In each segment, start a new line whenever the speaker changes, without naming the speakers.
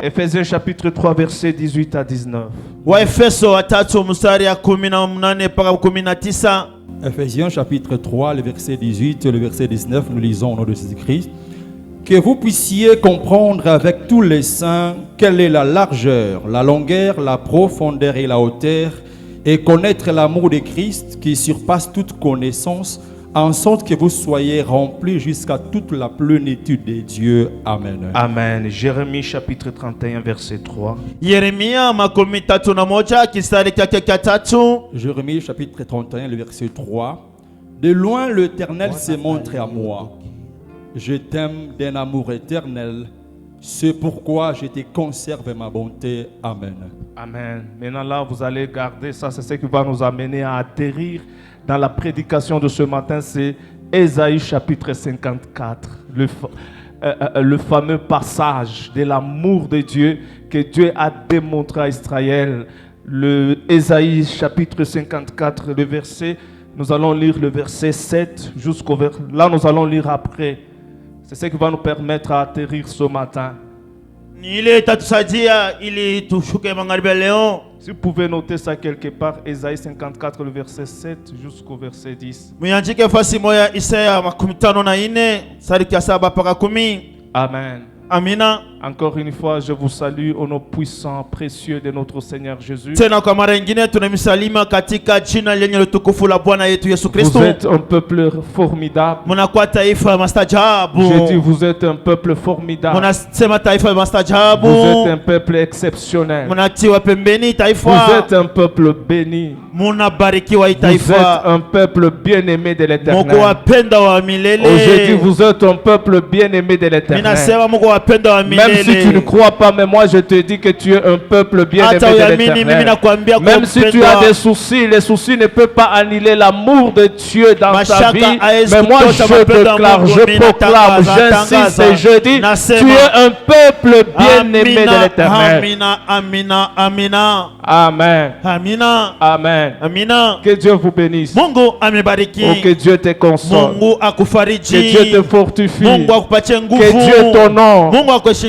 Ephésiens chapitre 3 versets 18 à 19.
Ephésiens chapitre 3, le verset 18 et le verset 19, nous lisons au nom de Jésus-Christ. Que vous puissiez comprendre avec tous les saints quelle est la largeur, la longueur, la profondeur et la hauteur, et connaître l'amour de Christ qui surpasse toute connaissance, en sorte que vous soyez remplis jusqu'à toute la plénitude de Dieu. Amen.
Amen. Jérémie chapitre 31 verset 3.
Jérémie chapitre 31, le verset 3. De loin l'Éternel s'est montré à moi. Je t'aime d'un amour éternel. C'est pourquoi je te conserve ma bonté. Amen.
Amen. Maintenant là, vous allez garder ça. C'est ce qui va nous amener à atterrir dans la prédication de ce matin. C'est Ésaïe chapitre 54. Le fameux passage de l'amour de Dieu que Dieu a démontré à Israël. Le Ésaïe chapitre 54, le verset, nous allons lire le verset 7 jusqu'au verset. Là, nous allons lire après. C'est ce qui va nous permettre d'atterrir ce matin. Si vous pouvez noter ça quelque part, Ésaïe 54, le verset 7 jusqu'au verset 10. Amen.
Amina.
Encore une fois, je vous salue au nom puissant, précieux de notre Seigneur Jésus. Vous êtes un peuple formidable. Je dis, vous êtes un peuple formidable. Vous êtes un peuple exceptionnel. Vous êtes un peuple béni. Vous êtes un peuple bien-aimé de l'Éternel. Aujourd'hui, vous êtes un peuple bien-aimé de l'Éternel. Même si tu ne crois pas, mais moi je te dis que tu es un peuple bien-aimé de l'Éternel. Même si tu as des soucis, les soucis ne peuvent pas annuler l'amour de Dieu dans ta vie. Mais moi je déclare, je proclame, j'insiste et je dis, tu es un peuple bien-aimé de l'Éternel. Amen. Amen. Que Dieu vous bénisse. Oh, que Dieu te console. Que Dieu te fortifie. Que Dieu t'honore.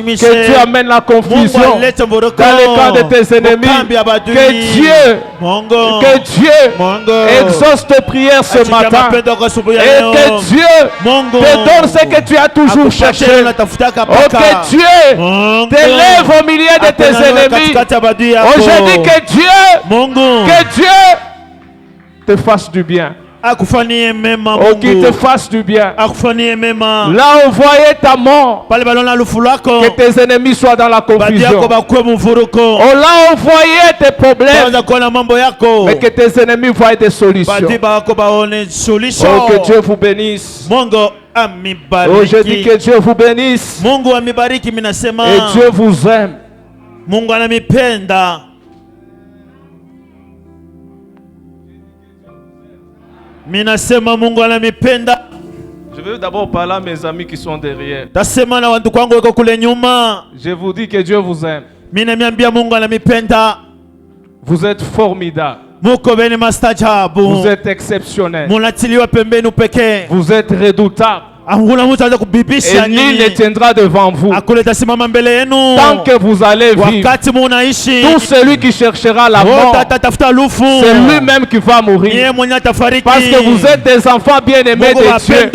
Que Dieu amène la confusion dans les camps de tes ennemis. Que Dieu exauce tes prières ce matin. Et que Dieu te donne ce que tu as toujours cherché. Oh, que Dieu t'élève au milieu de tes ennemis. Aujourd'hui, que Dieu te fasse du bien. Oh, qu'il te fasse du bien. Là où voyait ta mort, que tes ennemis soient dans la confusion. Oh, là où voyait tes problèmes, mais que tes ennemis voient des solutions. Oh, que Dieu vous bénisse. Oh, je dis que Dieu vous bénisse. Et Dieu vous aime. Je veux d'abord parler à mes amis qui sont derrière. Je vous dis que Dieu vous aime. Vous êtes formidable. Vous êtes exceptionnel. Vous êtes redoutable. Et nul ne tiendra devant vous. Tant que vous allez vivre, tout celui qui cherchera la mort, c'est lui-même qui va mourir. Parce que vous êtes des enfants bien-aimés de Dieu.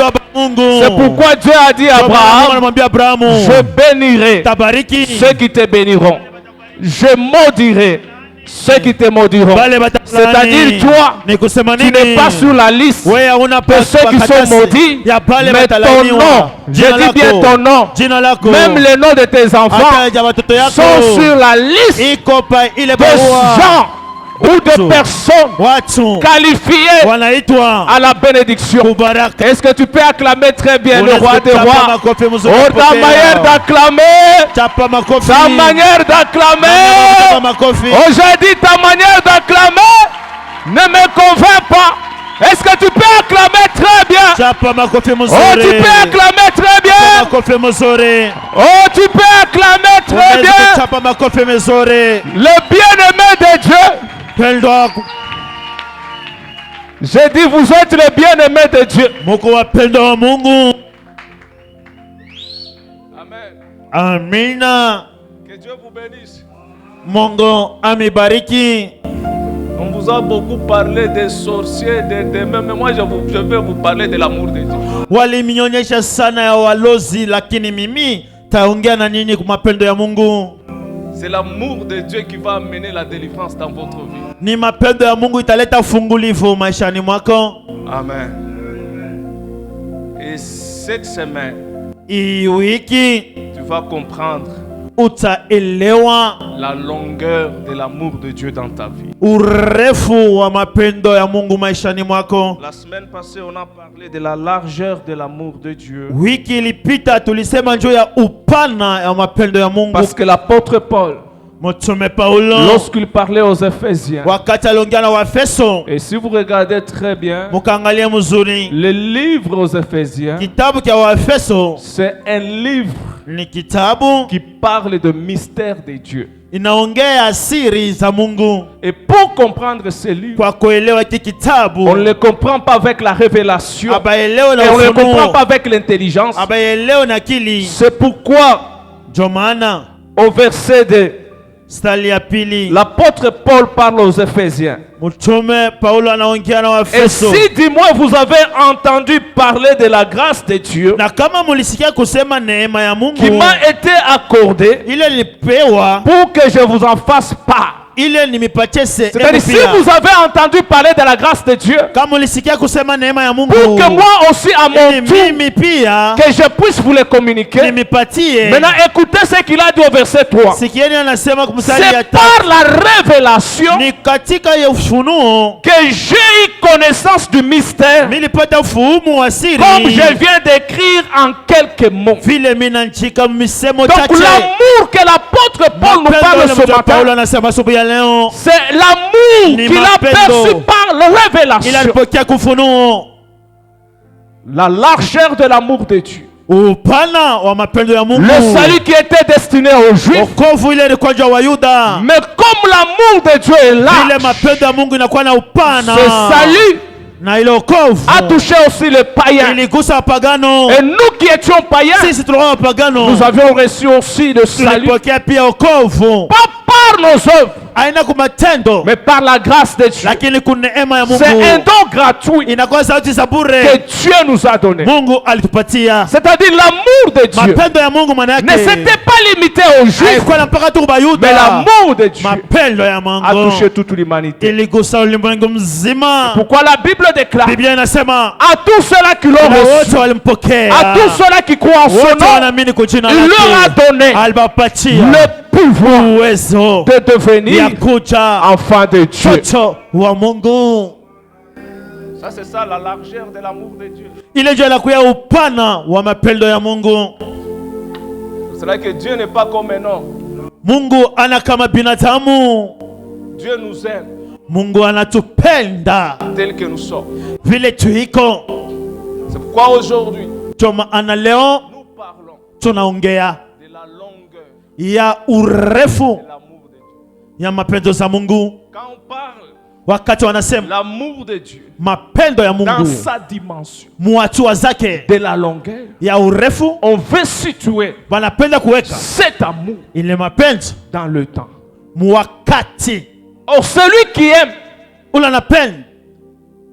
C'est pourquoi Dieu a dit à Abraham, je bénirai ceux qui te béniront. Je maudirai ceux qui te maudiront. C'est-à-dire toi, tu n'es pas sur la liste de ceux qui sont maudits, mais ton nom, je dis bien ton nom, même les noms de tes enfants sont sur la liste de gens ou de personnes qualifiées à la bénédiction. Est-ce que tu peux acclamer très bien le roi des rois? Oh, ta manière d'acclamer, ta manière d'acclamer. Oh, j'ai dit ta manière d'acclamer ne me convainc pas. Est-ce que tu peux acclamer très bien? Oh, tu peux acclamer très bien. Oh, tu peux acclamer très bien. Le bien-aimé de Dieu. J'ai dit, vous êtes le bien-aimé de Dieu. Amen. Amen.
Que
Que Dieu vous bénisse.
Mungu amibariki.
On vous a beaucoup parlé des sorciers, des démons, mais moi je vais vous parler de l'amour de Dieu.
Walinionyesha sana ya walozi, lakini mimi taongea na nyinyi kwa mapendo ya Mungu.
C'est l'amour de Dieu qui va amener la délivrance dans votre vie.
Ni mapendo ya Mungu italeta fungulivu maishani mwako.
Amen. Et cette semaine,
Hii wiki
tu vas comprendre
utaelewa
la longueur de l'amour de Dieu dans ta vie.
urefu wa mapendo ya Mungu maishani mwako.
La semaine passée, on a parlé de la largeur de l'amour de Dieu.
Wiki ilipita tulisema njoo ya upana ya mapendo ya Mungu.
Parce que l'apôtre Paul,
Mtume Paulo
lorsqu'il parlait aux Éphésiens,
wakati aliongea na Waefeso,
et si vous regardez très bien,
mukaangalia mzuri,
le livre aux Éphésiens,
kitabu cha Waefeso
c'est un livre
ni kitabu
qui parle de mystère de Dieu.
inaongea siri za Mungu.
Et pour comprendre ce livre,
Kwa kuelewa hiki kitabu,
on ne le comprend pas avec la révélation,
abaelewe
et
na
on ne le comprend
ufunuo,
pas avec l'intelligence.
abaelewe na akili.
C'est pourquoi,
Ndio maana
au verset 2,
stali ya pili
l'apôtre Paul parle aux Éphésiens.
Mtume Paulo anaongea na
Et
Waefeso.
si, dis-moi, vous avez entendu parler de la grâce de Dieu
Na kama mulisikia kusema neema ya Mungu
qui m'a été accordée
ile nilipewa,
pour que je vous en fasse part.
ile nimepatia
C'est-à-dire, si
pia.
vous avez entendu parler de la grâce de Dieu,
Kama ulisikia kusema neema ya Mungu,
pour que moi aussi à mon
ili
tour,
mimi pia
que je puisse vous les communiquer.
nimepatie.
Maintenant, écoutez ce qu'il a dit au verset 3.
Sikieni anasema kumsali ya
C'est
tatu,
par la révélation
ni katika ya ufunuo
que j'ai eu connaissance du mystère,
nilipata ufuhumu wa siri,
comme je viens d'écrire en quelques mots.
vile mimi nanchika misemo
Donc
chache.
l'amour que l'apôtre Paul nous parle ce
Paulo
matin,
anasema asubuhi ya leo,
c'est l'amour
Ni
qu'il a
mapendo.
perçu par la
ila
révélation.
alipokea kufunuo,
La largeur de l'amour de Dieu.
upana wa mapendo ya Mungu.
Le salut qui était destiné aux Juifs.
Wokovu ile ilikuwa kwa Wayuda,
Mais comme l'amour de Dieu est
ile
là,
mapendo ya Mungu inakuwa na upana,
ce salut
na ile wokovu
a touché aussi les païens.
iligusa wapagano.
Et nous qui étions païens,
Sisi tulikuwa wapagano,
nous avions reçu aussi le salut,
tulipokea pia wokovu,
pas par nos œuvres,
haina kwa matendo,
mais par la grâce de Dieu.
lakini kuna neema ya
C'est un
Mungu,
don gratuit
inakuwa sauti za
que
bure
Dieu nous a donné.
Mungu alitupatia.
C'est-à-dire l'amour de Dieu
Mapendo ya Mungu maana
ne
yake
s'était pas limité aux Juifs,
haikuwa na mpaka tu kwa
mais
Bayuda.
l'amour de Dieu
Mapendo ya
a
Mungu
touché toute l'humanité.
iligusa ulimwengu mzima.
Pourquoi la Bible déclare
Biblia inasema
à tous ceux-là qui l'ont
na wote
reçu,
walimpokea,
à tous ceux-là qui croient en son
wote
nom,
wanaamini kwa jina
il leur a
lake,
donné
aliwapatia
le pouvoir
uwezo
de devenir
ya kuja
enfants de Dieu.
mtoto wa Mungu.
Ça, c'est ça la largeur de l'amour de Dieu.
Ile ndio inakuwa upana wa mapendo ya Mungu.
C'est là que Dieu n'est pas comme un homme.
Mungu ana kama binadamu.
Dieu nous aime
Mungu anatupenda
tel que nous sommes.
vile tuiko.
C'est pourquoi aujourd'hui,
Ndio maana leo
nous parlons
tunaongea
de la longueur
ya urefu
de l'amour de Dieu.
ya mapendo za Mungu.
Quand on parle
Wakati wanasema
l'amour de Dieu
mapendo ya
dans
Mungu
sa dimension
muhatua zake
de la longueur,
ya urefu,
on veut situer
wanapenda kuweka
cet amour
ile mapenzi
dans le temps.
mwakati.
Or, celui qui aime,
Ule anapenda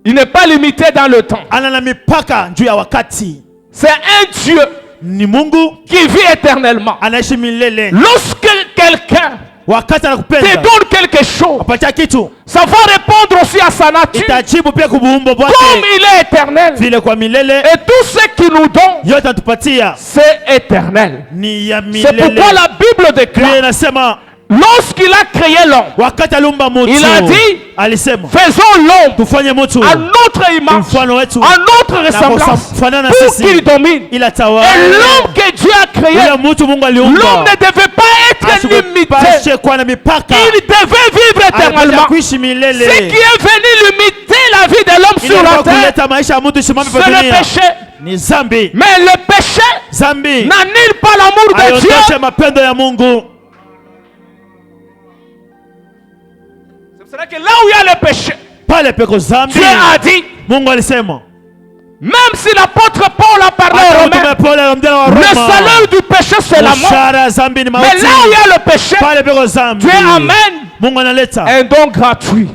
il n'est pas limité dans le temps.
ana na mipaka juu ya wakati.
C'est un Dieu
Ni Mungu
qui vit éternellement.
anaishi milele.
Lorsque quelqu'un
Wakati
te
anakupenda
donne quelque chose,
apatia kitu,
ça va répondre aussi à sa nature.
itajibu pia kubuumbo
Comme
bwake
il est éternel,
vile kwa milele.
et tout ce qu'il nous donne,
Yote atupatia
c'est éternel.
ni ya
C'est
milele.
pourquoi la Bible
Biblia
déclare,
inasema
lorsqu'il a créé l'homme,
wakati aliumba mutu,
il a dit,
alisema
faisons l'homme
tufanye mutu
à notre image,
mfano wetu
à notre ressemblance,
kufanana na
pour
sisi,
qu'il domine.
ila
Et
tawala.
l'homme que Dieu a créé,
Ule mutu Mungu
l'homme
aliumba
ne devait pas être limité.
asipashe kuwa na mipaka,
Il devait vivre
alipasha
éternellement.
kuishi milele.
Ce qui est venu limiter la vie de l'homme
Ile
sur la
kwa
terre,
kuleta maisha ya mutu simame kwa
c'est le
dunia
péché.
ni zambi.
Mais le péché
Zambi
n'annule pas l'amour de Dieu.
ayondoshe mapendo ya Mungu.
C'est vrai que là où il y a le péché,
Pale peko zambi,
Dieu a dit,
Mungu alisema
Même si l'apôtre Paul a parlé aux Romains, le salaire du péché c'est la mort. Mais là où il y a le péché, Dieu amène un don gratuit.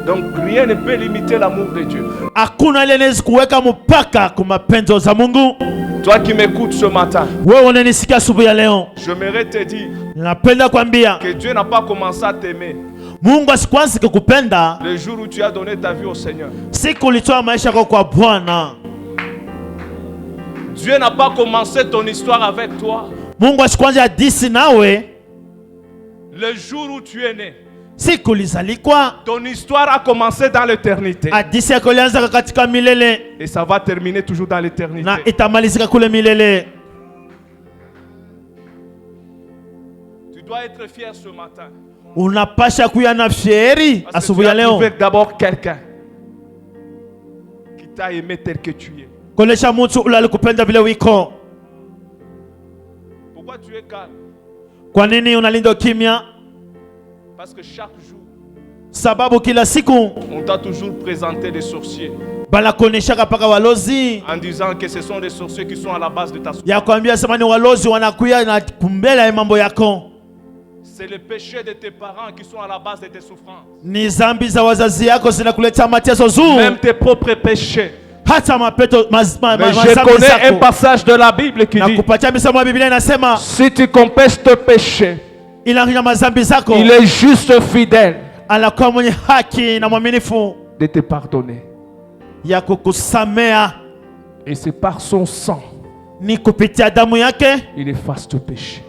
Donc rien ne peut limiter l'amour de Dieu. Toi qui m'écoutes ce matin, j'aimerais te dire que Dieu n'a pas commencé à t'aimer le jour où tu as donné ta vie au Seigneur. Dieu n'a pas commencé ton histoire avec toi le jour où tu es né. Ton histoire a commencé dans l'éternité et ça va terminer toujours dans l'éternité. Tu dois être fier ce matin. Parce que tu as trouvé d'abord quelqu'un qui t'a aimé tel que tu es. Pourquoi tu es calme? Parce que chaque jour, on t'a toujours présenté des sorciers en disant que ce sont des sorciers qui sont à la base de ta souffrance. C'est le péché de tes parents qui sont à la base de tes souffrances. Même tes propres péchés. Mais je connais un passage de la Bible qui dit: si tu confesses tes péchés, il est juste fidèle de te pardonner. Et c'est par son sang il efface tes péchés.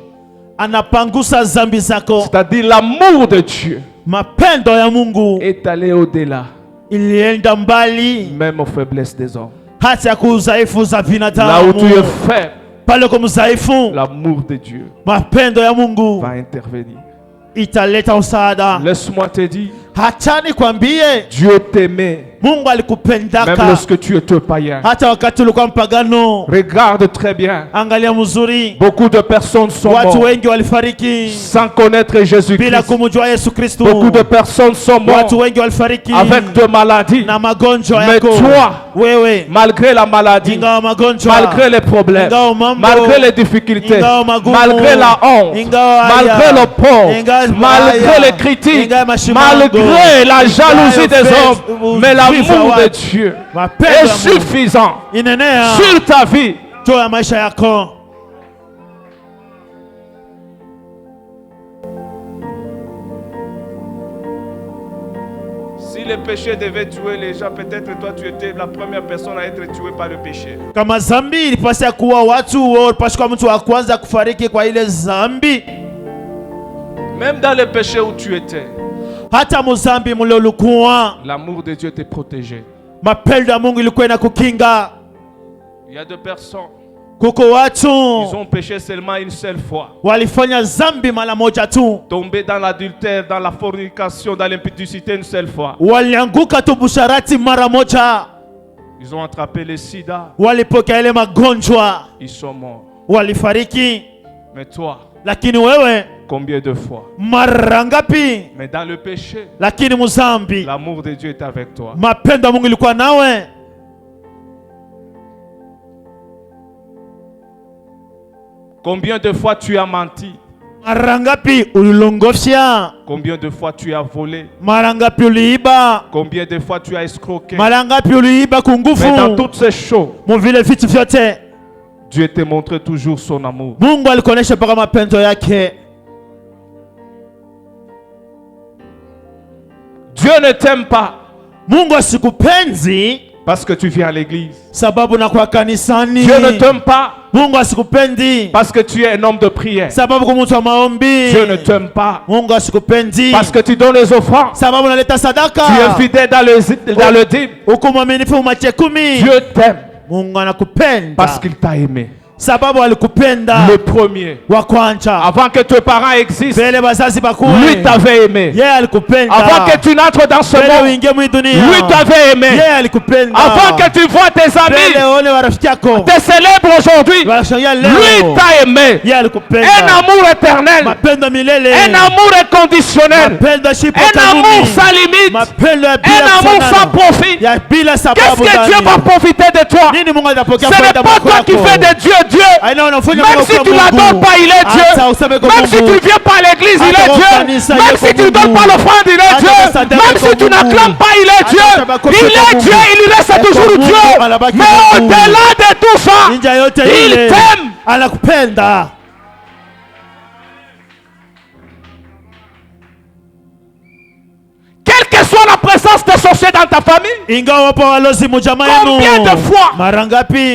C'est-à-dire l'amour de Dieu est allé au-delà, même aux faiblesses des hommes. Là où tu es faible, l'amour de Dieu va intervenir. Laisse-moi te dire, Dieu t'aimait même lorsque tu étais païen. Regarde très bien. Beaucoup de personnes sont mortes sans connaître Jésus-Christ. Beaucoup de personnes sont mortes avec des maladies. Mais toi, malgré la maladie, malgré les problèmes, malgré les difficultés, malgré la honte, malgré le pauvre, malgré les critiques, malgré la jalousie des hommes, mais l'amour de Dieu est suffisant sur ta vie. Si le péché devait tuer les gens, peut-être toi tu étais la première personne à être tuée par le péché. Même dans le péché où tu étais, l'amour de Dieu te protégeait. Il y a des personnes, ils ont péché seulement une seule fois. Tombé dans l'adultère, dans la fornication, dans l'impudicité une seule fois. Ils ont attrapé le sida. Ils sont morts. Mais toi, combien de fois? Mais dans le péché, l'amour de Dieu est avec toi. Combien de fois tu as menti? Combien de fois tu as volé? Combien de fois tu as escroqué? Mais dans toutes ces choses, Dieu te montre toujours son amour. Dieu ne t'aime pas parce que tu viens à l'église. Dieu ne t'aime pas parce que tu es un homme de prière. Dieu ne t'aime pas parce que tu donnes les offrandes. Tu es fidèle dans le dîme. Dieu t'aime parce qu'il t'a aimé.
Le premier. Avant que tes parents existent, lui t'avait aimé. Avant que tu n'entres dans ce monde, lui t'avait aimé. Avant que tu vois tes amis, tes célèbres aujourd'hui, lui t'a aimé. Un amour éternel, un amour inconditionnel, un amour sans limite, un amour sans profit. Qu'est-ce que Dieu va profiter de toi? Ce n'est pas toi qui fais de Dieu Dieu. Même si tu ne l'adores pas, il est Dieu. Même si tu ne viens pas à l'église, il est Dieu. Même si tu ne donnes pas l'offrande, il est Dieu. Même si tu n'acclames pas, il est Dieu. Il est Dieu, il reste toujours Dieu. Mais au-delà de tout ça, il t'aime. Quelle que soit la présence des sorciers dans ta famille, combien de fois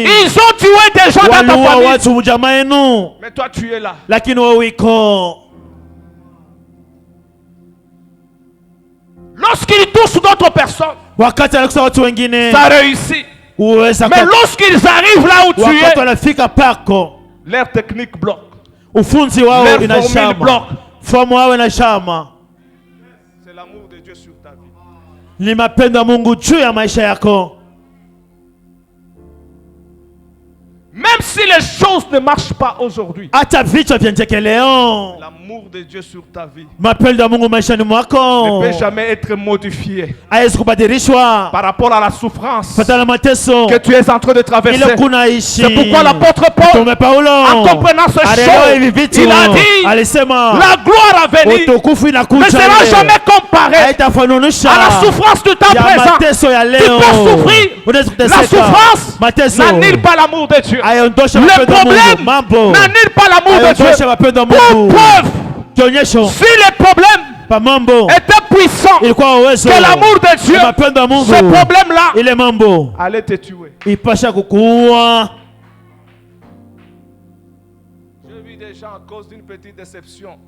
ils ont tué des gens dans ta famille, mais toi tu es là. Lorsqu'ils touchent d'autres personnes, ça réussit. Mais lorsqu'ils arrivent là où tu es, leur technique bloque, leur formule bloque. C'est l'amour de Dieu sur ta vie. Même si les choses ne marchent pas aujourd'hui, l'amour de Dieu sur ta vie ne peut jamais être modifié par rapport à la souffrance que tu es en train de traverser. C'est pourquoi l'apôtre Paul, en comprenant ce chose, il a dit: la gloire à venir ne sera jamais comparée à la souffrance du temps présent. Tu peux souffrir. La souffrance n'annule pas l'amour de Dieu. Le problème n'annule pas l'amour de Dieu. Pour preuve, si le problème était puissant que l'amour de Dieu, ce problème-là allait te tuer. J'ai vu des gens à cause d'une petite déception.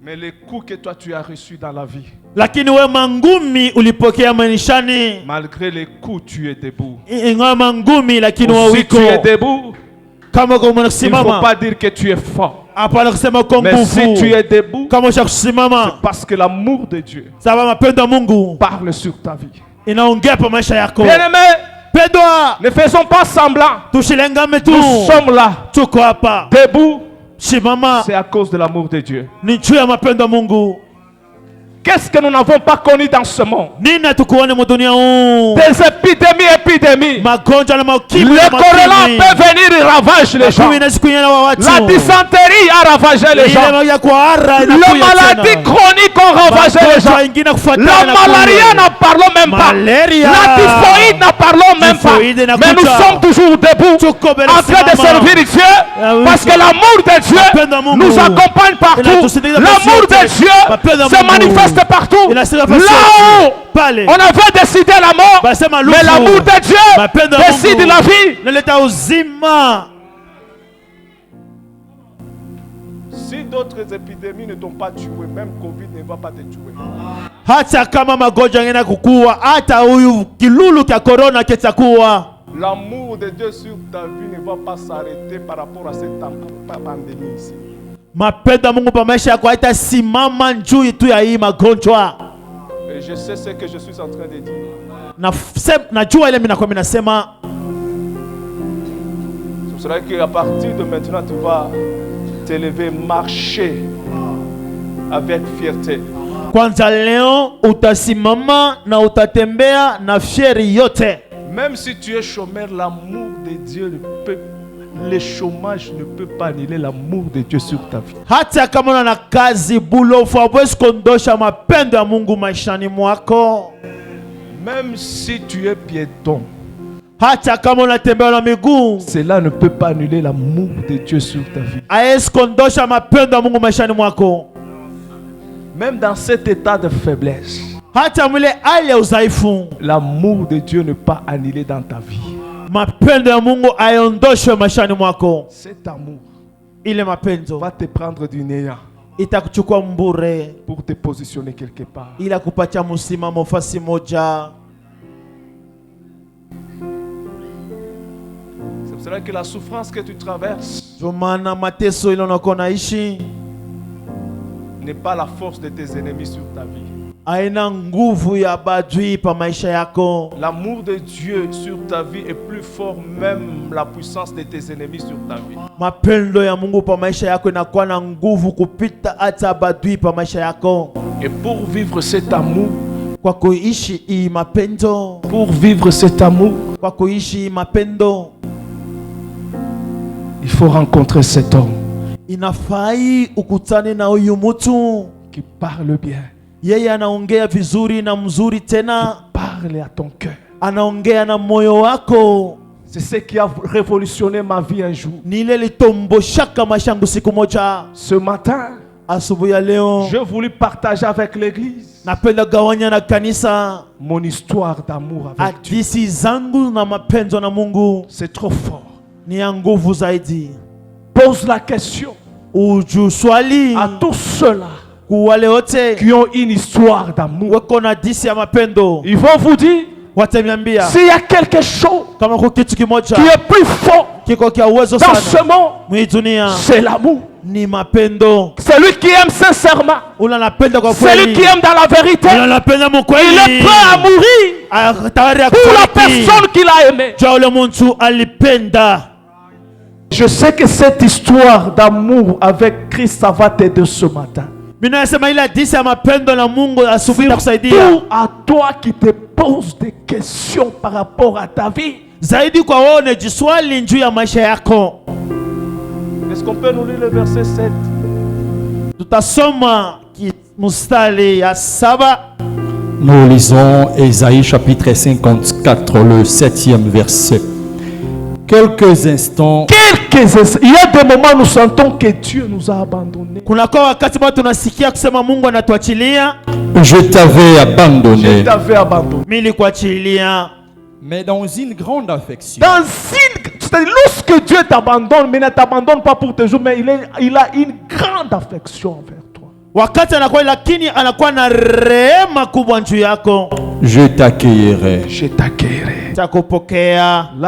Mais les coups que toi tu as reçus dans la vie, malgré les coups, tu es debout. Si tu es debout, il ne faut pas dire que tu es fort. Mais si tu es debout, c'est parce que l'amour de Dieu parle sur ta vie. Bien-aimé, ne faisons pas semblant. Nous sommes là, debout. C'est à cause de l'amour de Dieu. Qu'est-ce que nous n'avons pas connu dans ce monde? Des épidémies. Le choléra peut venir et ravager les gens. La dysenterie a ravagé les gens. La maladie chronique a ravagé les gens. La malaria n'en parlons même pas. La typhoïde n'en parlons même pas. Mais nous sommes toujours debout en train de servir Dieu, parce que l'amour de Dieu nous accompagne partout. L'amour de Dieu se manifeste partout. Là où on avait décidé la mort, mais l'amour de Dieu décide la vie. Si d'autres épidémies ne t'ont pas tué, même Covid ne va pas te tuer. L'amour de Dieu sur ta vie ne va pas s'arrêter par rapport à cette pandémie ici. Et je sais ce que je suis en train de dire. C'est pour cela qu'à partir de maintenant, tu vas t'élever, marcher avec fierté. Même si tu es chômeur, l'amour de Dieu ne peut, le chômage ne peut pas annuler l'amour de Dieu sur ta vie. Même si tu es piéton, cela ne peut pas annuler l'amour de Dieu sur ta vie. Même dans cet état de faiblesse, l'amour de Dieu ne peut pas annuler dans ta vie. Cet amour va te prendre du néant pour te positionner quelque part.
C'est là que la souffrance que tu traverses n'est pas la force de tes ennemis sur ta vie. L'amour de Dieu sur ta vie est plus fort même la puissance de tes ennemis sur ta vie. Et pour vivre cet amour, il faut rencontrer cet homme qui parle bien, qui parle à ton cœur. C'est ce qui a révolutionné ma vie un jour. Ce matin, je voulais partager avec l'église mon histoire d'amour avec Dieu. C'est trop fort. Pose la question à tous ceux-là qui ont une histoire d'amour. Ils vont vous dire, s'il y a quelque chose qui est plus fort dans ce monde, c'est l'amour. Celui qui aime sincèrement, celui qui aime dans la vérité, il est prêt à mourir pour la personne qu'il a aimée. Je sais que cette histoire d'amour avec Christ, ça va t'aider ce matin. Surtout à toi qui te poses des questions par rapport à ta vie. Est-ce qu'on peut nous lire le verset 7?
Nous lisons Ésaïe chapitre 54, le 7e verset. Quelques instants.
Il y a des moments où nous sentons que Dieu nous a abandonnés.
Je t'avais abandonné. Mais dans une grande affection.
Lorsque Dieu t'abandonne, mais ne t'abandonne pas pour toujours, mais il a une grande affection envers toi.
Je t'accueillerai.
Je t'accueillerai. Là,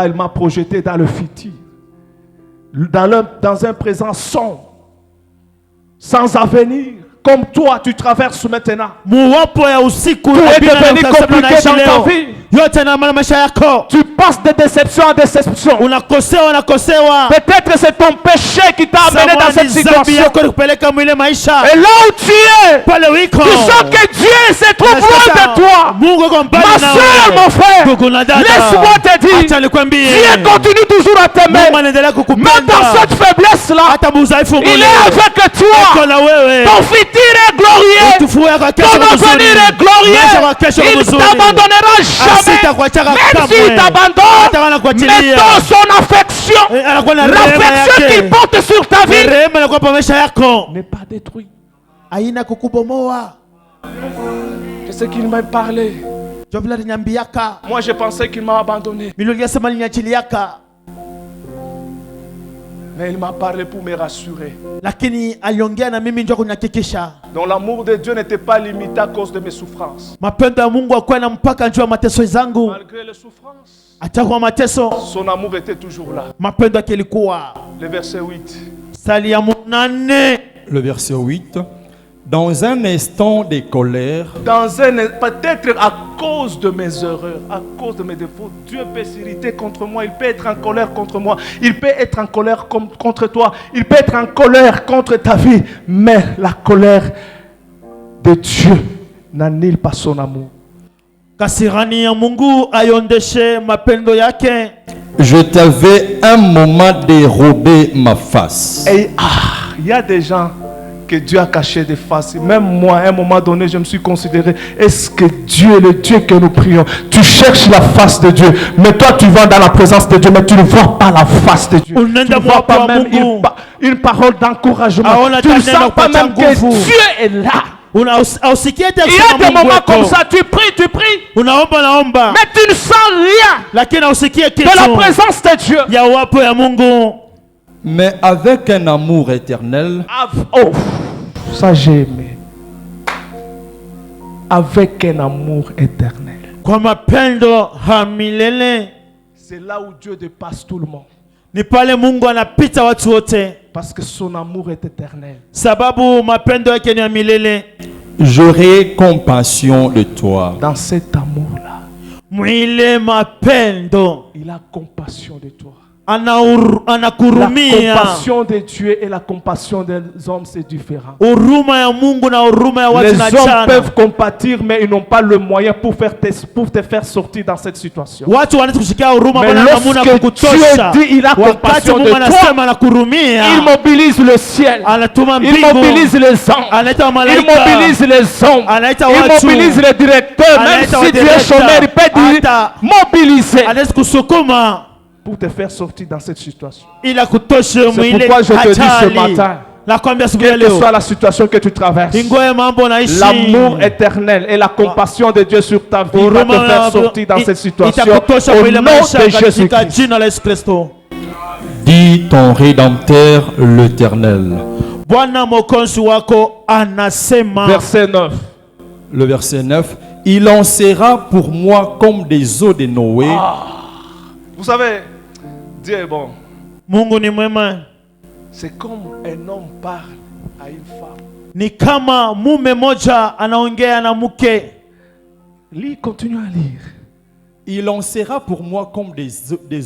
il m'a projeté dans le futur. Dans un présent sombre, sans avenir. Comme toi, tu traverses maintenant. Tout est devenu compliqué dans ta vie. Tu passes de déception en déception. Peut-être c'est ton péché qui t'a amené dans cette situation. Et là où tu es, tu sens que Dieu se trouve loin de toi. Ma soeur, mon frère, laisse-moi te dire, Dieu continue toujours à t'aimer. Même dans cette faiblesse-là, il est avec toi. Ton futur est glorieux. Ton avenir est glorieux. Il ne t'abandonnera jamais. Même s'il t'abandonne, mettons son affection. L'affection qu'il porte sur ta vie n'est pas détruite. Qu'est-ce qu'il m'a parlé? Moi je pensais qu'il m'a abandonné. Mais il m'a parlé pour me rassurer. Donc l'amour de Dieu n'était pas limité à cause de mes souffrances. Malgré les souffrances, son amour était toujours là. Le verset 8.
Le verset 8. Dans un instant de colère,
peut-être à cause de mes erreurs, à cause de mes défauts, Dieu peut s'irriter contre moi. Il peut être en colère contre moi. Il peut être en colère contre toi. Il peut être en colère contre ta vie. Mais la colère de Dieu n'annule pas son amour.
Je t'avais un moment dérobé ma face.
Et il y a des gens que Dieu a caché des faces. Même moi, à un moment donné, je me suis considéré, est-ce que Dieu est le Dieu que nous prions? Tu cherches la face de Dieu, mais toi tu vas dans la présence de Dieu, mais tu ne vois pas la face de Dieu. Tu ne vois pas même une parole d'encouragement. Tu ne sens pas même que Dieu est là. Il y a des moments comme ça, tu pries, mais tu ne sens rien de la présence de Dieu.
Mais avec un amour éternel.
Oh, ça j'ai aimé. Avec un amour éternel. C'est là où Dieu dépasse tout le monde.
Nipale Mungu anapita watu wote.
Parce que son amour est éternel.
Sababu mapendo yake ni ya milele.
J'aurai compassion de toi.
Dans cet amour-là,
mwile mapendo,
il a compassion de toi.
La
compassion de Dieu et la compassion des hommes, c'est différent. Les hommes peuvent compatir, mais ils n'ont pas le moyen pour te faire sortir dans cette situation. Mais lorsque Dieu dit il a compassion de toi, il mobilise le ciel, il mobilise les anges, il mobilise les hommes, il mobilise les directeurs. Même si tu es chômeur, il peut dire mobiliser pour te faire sortir dans cette situation. C'est pourquoi je te dis ce matin, quelle que soit la situation que tu traverses, l'amour éternel et la compassion de Dieu sur ta vie va te faire sortir dans cette situation au nom de Jésus-Christ.
Dis ton Rédempteur l'Éternel.
Verset 9.
Le verset 9. Il en sera pour moi comme des eaux de Noé.
Vous savez, Dieu est bon.
Mungu ni mwema.
C'est comme un homme parle à une femme.
Ni kama mume moja anaongea na mke.
Lis, continue à lire.
Il en sera pour moi comme des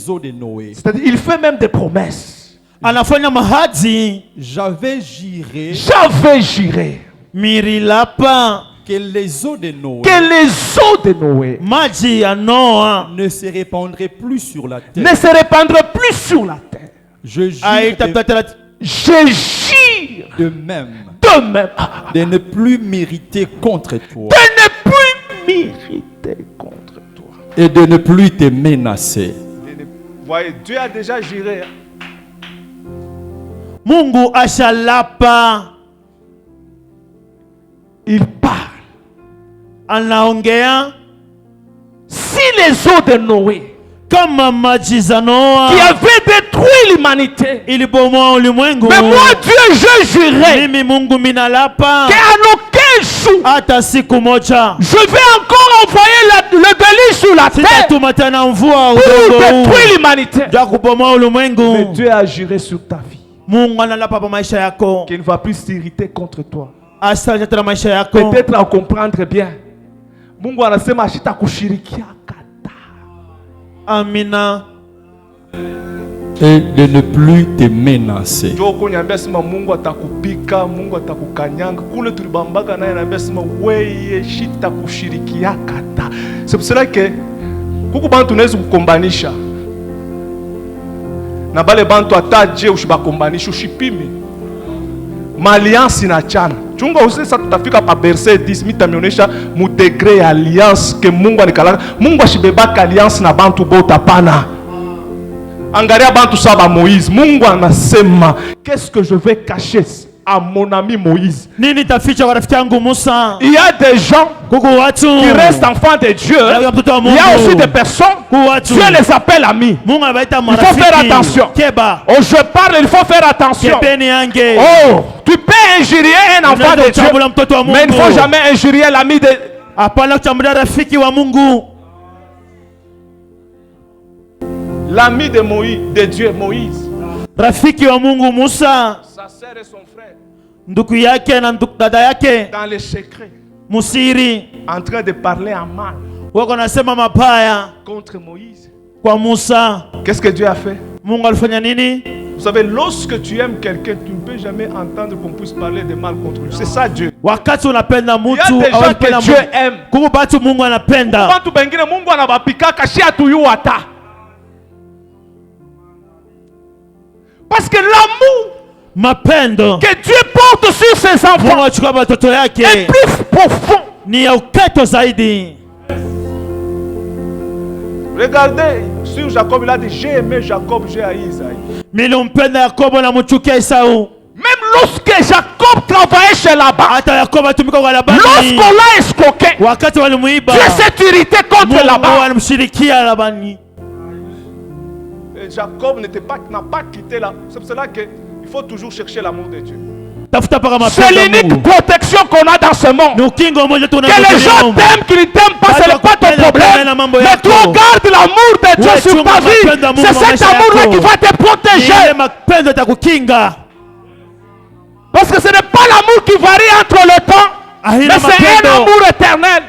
eaux de Noé.
C'est-à-dire, il fait même des promesses.
Anafanya mahadi.
J'avais juré.
Mirilapa.
Que les eaux de Noé,
maji ya Noa
ne se répandraient plus sur la terre. Je jure de même de ne plus mériter contre toi. Et de ne plus te menacer.
Voyez, Dieu a déjà juré.
Mungu ashalapa.
Il parle.
Anaongea.
Si les eaux de Noé,
kama maji za Noa,
qui avaient détruit l'humanité,
ilibomoa ulimwengu,
mais moi Dieu je jurerai,
mimi Mungu minalapa,
qu'en aucun jour,
hata siku moja,
je vais encore envoyer le déluge sur la terre pour détruire l'humanité. Mais Dieu a juré sur ta vie qu'il ne va plus s'irriter contre toi. Peut-être à comprendre bien. Mungu anasema ashitakushirikia kata.
Amina.
Et de ne plus te menacer.
Joko niambia sema Mungu atakupika, Mungu atakukanyanga. Kule tulibambaka naye niambia sema wewe shitakushirikia kata. C'est pour cela que kuku bantu nezi kukombanisha. Na bale bantu ataje ushibakombanisha ushipime. Maliansi na chana. Chunga usisa tutafika pa verset 10 mitamionesha mu degré ya alliance que Mungu anikalaka. Mungu ashibebaka alliance na bantu bota pana. Angalia bantu saba Moïse. Mungu anasema, qu'est-ce que je vais cacher à mon ami Moïse? Il y a des gens qui restent enfants de Dieu. Il y a aussi des personnes, Dieu les appelle amis. Il faut faire attention. Oh, je parle, il faut faire attention. Oh, tu peux injurier un enfant de Dieu, mais il ne faut jamais injurier l'ami de l'ami de Moïse, de Dieu, Moïse.
Rafiki wa Mungu Musa.
Sa sœur et son frère.
Ndugu yake na dada yake.
Dans les secrets.
Musiri.
En train de parler en mal.
Wako nasema mabaya.
Contre Moïse.
Kwa Musa.
Qu'est-ce que Dieu a fait?
Mungu alifanya nini?
Vous savez, lorsque tu aimes quelqu'un, tu ne peux jamais entendre qu'on puisse parler de mal contre lui. C'est ça Dieu.
Wakati unapenda mtu,
il y a des gens que Dieu aime.
Kuko batu Mungu anapenda.
Watu bengine Mungu anabapika kashi atuyu ata. Parce que l'amour
mapendo
que Dieu porte sur ses enfants est plus profond. Regardez sur Jacob, il a dit j'ai aimé Jacob, j'ai haï Isaïe. Même lorsque Jacob travaillait chez Laban, lorsqu'on l'a escroqué, Dieu s'est irrité contre Laban. Jacob n'a pas quitté là. C'est pour cela qu'il faut toujours chercher l'amour de Dieu. C'est l'unique protection qu'on a dans ce monde. Que les gens t'aiment, qu'ils ne t'aiment pas, ce n'est pas ton problème. Mais toi, garde l'amour de Dieu sur ta vie. C'est cet amour-là qui va te protéger. Parce que ce n'est pas l'amour qui varie entre le temps, mais c'est un amour éternel.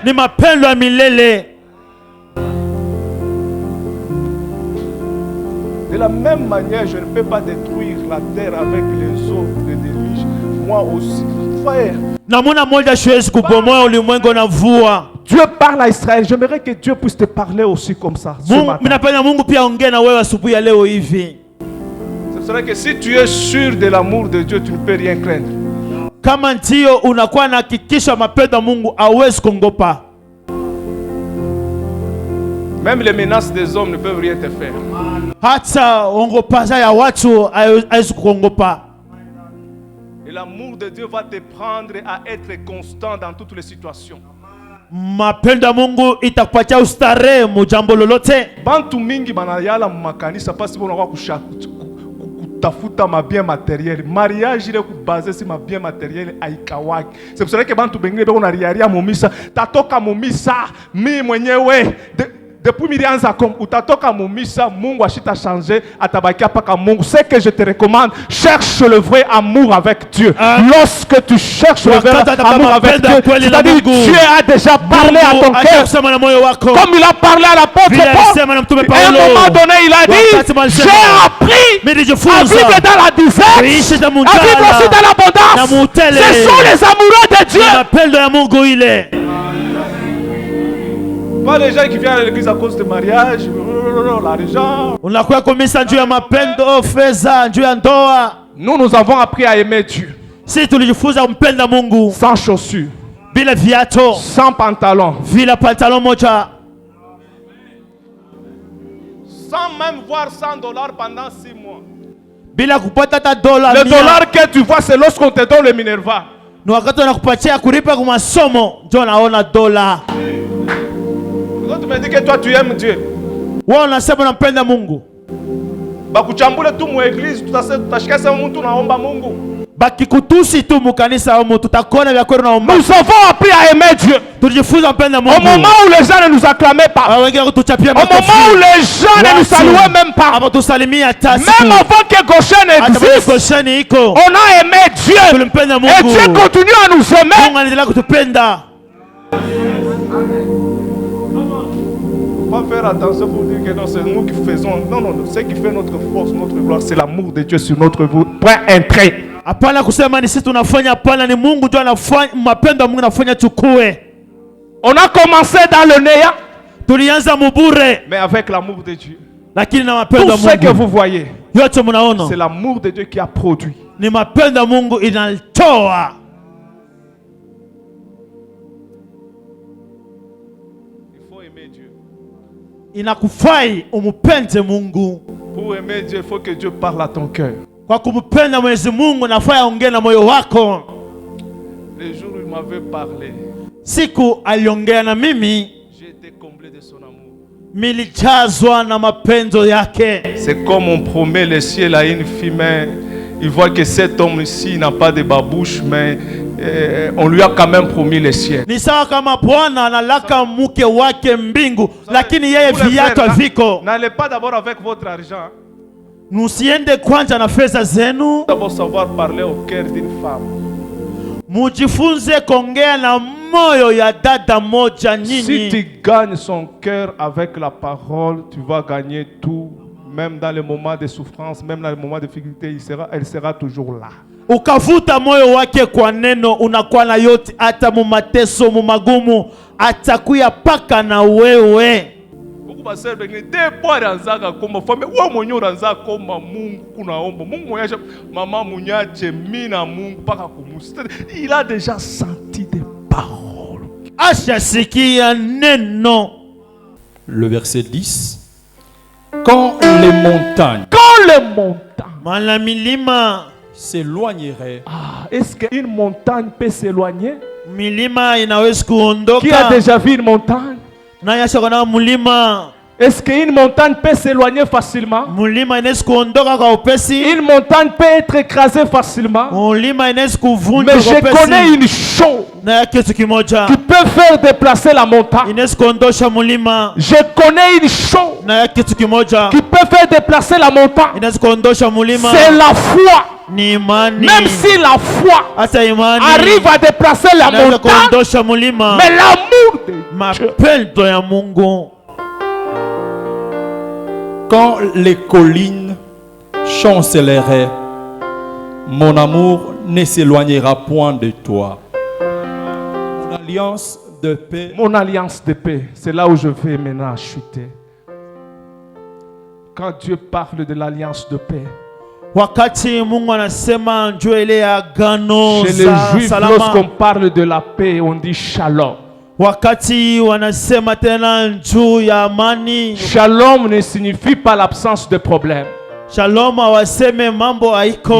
De la même manière, je ne peux pas détruire la terre avec les eaux de déluge. Moi aussi, frère. Dieu parle à Israël. J'aimerais que Dieu puisse te parler aussi comme ça. Ce serait que si tu es sûr de l'amour de Dieu, tu ne peux rien craindre. Même les menaces des hommes ne peuvent rien te faire. Et l'amour de Dieu va te prendre à être constant dans toutes les situations. Bantu mingi banayala makanisa pasi bona kwa kutafuta mabien matériel. Mariage ile kubase si mabien matériel aikawaki. C'est pour ça que bantu bengine beko na riaria momisa tatoka momisa mi mwenyewe depuis milianza comme utatoka momisa Mungu ashita changer atabakia paka Mungu. C'est que je te recommande, cherche le vrai amour avec Dieu. Lorsque tu cherches le vrai amour avec Dieu, c'est-à-dire Dieu a déjà parlé à ton cœur comme il a parlé à l'apôtre Paul. Et à un moment donné il a dit, j'ai appris à vivre dans la disette, à vivre aussi dans l'abondance. Ce sont les amoureux de Dieu. Pas les gens qui viennent à l'église à cause de mariage, l'argent. Nous avons appris à aimer Dieu. Sans chaussures, sans pantalon, sans même voir $100 pendant 6 mois. Le dollar que tu vois, c'est lorsqu'on te donne le Minerva. Tu me dis que toi tu aimes Dieu. Bakuchambule tu mu église, tutashika sema mtu naomba Mungu. Nous avons appris à aimer Dieu. Au moment où les gens ne nous acclamaient pas, au moment où les gens ne nous saluaient même pas, même avant que Goshen n'existe, on a aimé Dieu. Et Dieu continue à nous aimer. Pas faire attention pour dire que non, c'est nous qui faisons. Non, ce qui fait notre force, notre gloire, c'est l'amour de Dieu sur notre vie. Point, un trait. On a commencé dans le néant, mais avec l'amour de Dieu. Tout ce que vous voyez, c'est l'amour de Dieu qui a produit. Il faut aimer Dieu. Pour aimer Dieu, il faut que Dieu parle à ton cœur. Les jours où il m'avait parlé, j'ai été comblé de son amour. C'est comme on promet le ciel à une fille, mais il voit que cet homme ici n'a pas de babouche, mais on lui a quand même promis le ciel. N'allez pas d'abord avec votre argent. D'abord savoir parler au cœur d'une femme. Si tu gagnes son cœur avec la parole, tu vas gagner tout. Même dans les moments de souffrance, même dans les moments de difficulté, elle sera toujours là. Ukavuta moyo wake kwa neno, unakuwa na yote, hata mu mateso, mu magumu, atakuya paka na wewe. Il a déjà senti des paroles.
Ashasikia neno.
Le verset 10. Quand les montagnes s'éloigneraient.
Est-ce qu'une montagne peut s'éloigner?
Milima inaweza kuondoka.
Qui a déjà vu une montagne? Est-ce qu'une montagne peut s'éloigner facilement? Une montagne peut être écrasée facilement. Mais je connais une chose qui peut faire déplacer la montagne. Je connais une chose qui peut faire déplacer la montagne. C'est la foi. Même si la foi arrive à déplacer la montagne, mais l'amour de Dieu.
Quand les collines chancelleraient, mon amour ne s'éloignera point de toi. Mon alliance de paix.
Mon alliance de paix, c'est là où je vais maintenant chuter. Quand Dieu parle de l'alliance de paix, chez les Juifs, lorsqu'on parle de la paix, on dit shalom. Shalom ne signifie pas l'absence de problème.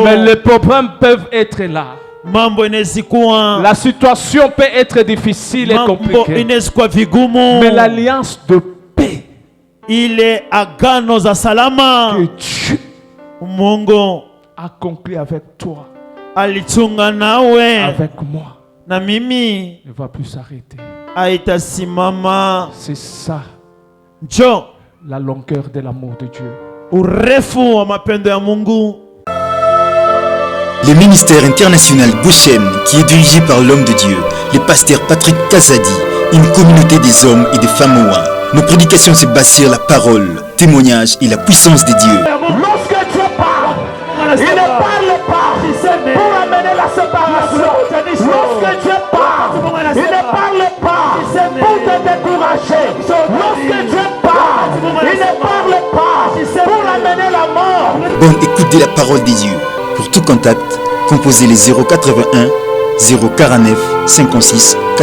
Mais les problèmes peuvent être là. La situation peut être difficile et compliquée. Mais l'alliance de paix que Dieu accomplit avec toi, avec moi, ne va plus s'arrêter. C'est ça la longueur de l'amour de Dieu.
Le ministère international Goshen, qui est dirigé par l'homme de Dieu, le pasteur Patrick Kazadi, une communauté des hommes et des femmes Oa. Nos prédications se basent sur la parole, témoignage et la puissance de Dieu.
Lorsque Dieu parle, il ne parle pas pour amener la séparation. Lorsque Dieu parle, il ne parle pas pour te décourager. Lorsque Dieu parle, il ne parle pas pour amener la mort.
Bonne écoute de la parole de Dieu. Pour tout contact, composez les 081 049 56 4.